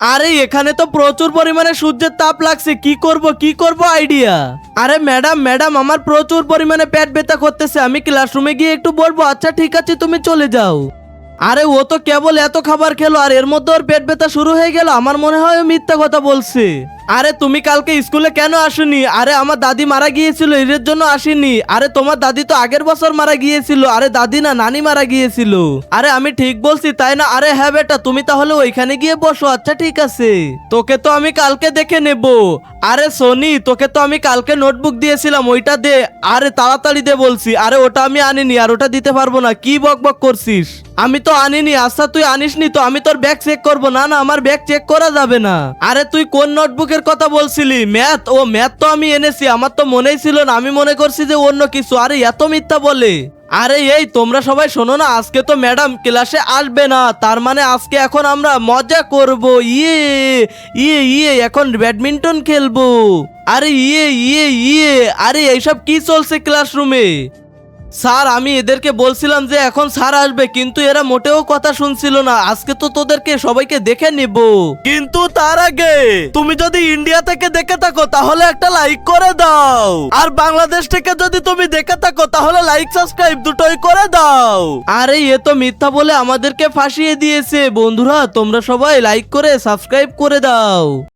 আরে এখানে তো প্রচুর পরিমাণে সূর্যের তাপ লাগছে, কি করব আইডিয়া। আরে ম্যাডাম ম্যাডাম আমার প্রচুর পরিমাণে পেট ব্যথা করতেছে, আমি ক্লাসরুমে গিয়ে একটু বলবো। আচ্ছা ঠিক আছে, তুমি চলে যাও। আরে ও তো কেবল এত খাবার খেলো আর এর মধ্যে ওর পেট ব্যথা শুরু হয়ে গেল। আমার মনে হয় ও মিথ্যা কথা বলছে। আরে তুমি কালকে স্কুলে কেন আসোনি? আরে আমার দাদি মারা গিয়েছিল, এর জন্য আসিনি। আরে তোমার দাদি তো আগের বছর মারা গিয়েছিল। আরে দাদি না, নানি মারা গিয়েছিল। আরে আমি ঠিক বলছি তাই না? আরে হ্যাঁ বেটা, তুমি তাহলে ওইখানে গিয়ে বসো। আচ্ছা ঠিক আছে, তোকে তো আমি কালকে দেখে নেব। আরে সোনি, তোকে তো আমি কালকে নোটবুক দিয়েছিলাম, ওইটা দে। আরে তাড়াতাড়ি দে বলছি। আরে ওটা আমি আনিনি, আর ওটা দিতে পারবো না। কি বক বক করছিস? আমি তো আনিনি। আচ্ছা তুই আনিসনি তো আমি তোর ব্যাগ চেক করবো। না না, আমার ব্যাগ চেক করা যাবে না। আরে তুই কোন নোটবুকের কথা বলছিলি? ম্যাথ? ও ম্যাথ তো আমি এনেছি, আমার তো মনেই ছিল না। আমি মনে করছি যে অন্য কিছু। আরে এত মিথ্যা বলে। আরে এই তোমরা সবাই শোনো না, আজকে তো ম্যাডাম ক্লাসে আসবে না, তার মানে আজকে এখন আমরা মজা করব। ইয়ে ইয়ে ইয়ে এখন ব্যাডমিন্টন খেলবো। আরে ইয়ে ইয়ে ইয়ে আরে এইসব কি চলছে ক্লাসরুমে? স্যার আমি এদেরকে বলছিলাম যে এখন স্যার আসবে, কিন্তু এরা মোটেও কথা শুনছিল না। আজকে তো তোদেরকে সবাইকে দেখে নিব, কিন্তু তার আগে তুমি যদি ইন্ডিয়া থেকে দেখে থাকো তাহলে একটা লাইক করে দাও, আর বাংলাদেশ থেকে যদি তুমি দেখে থাকো তাহলে লাইক সাবস্ক্রাইব দুটোই করে দাও। আরে এ তো মিথ্যা বলে আমাদেরকে ফাঁসিয়ে দিয়েছে। বন্ধুরা তোমরা সবাই লাইক করে সাবস্ক্রাইব করে দাও।